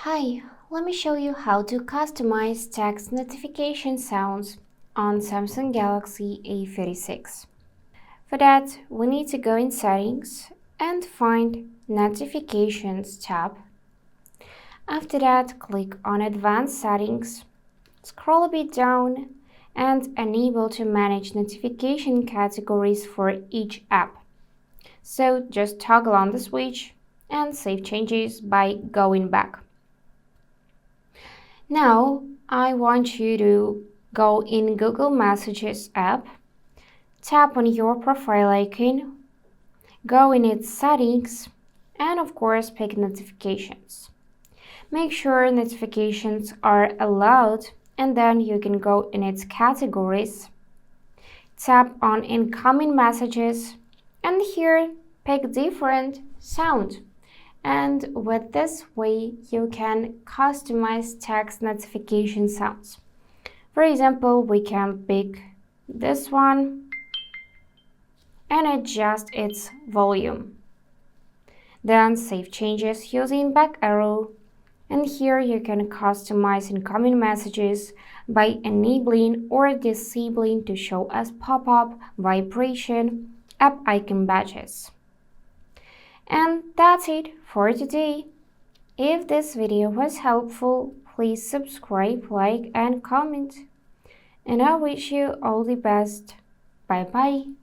Hi, let me show you how to customize text notification sounds on Samsung Galaxy A36. For that, we need to go in Settings and find Notifications tab. After that, click on Advanced Settings, scroll a bit down and enable to manage notification categories for each app. So just toggle on the switch and save changes by going back. Now, I want you to go in Google Messages app, tap on your profile icon, go in its settings, and of course pick notifications. Make sure notifications are allowed and then you can go in its categories, tap on incoming messages, and here pick different sound. And with this way, you can customize text notification sounds. For example, we can pick this one and adjust its volume. Then save changes using back arrow. And here you can customize incoming messages by enabling or disabling to show as pop-up, vibration, app icon badges. And that's it for today. If this video was helpful, please subscribe, like, and comment. And I wish you all the best. Bye bye.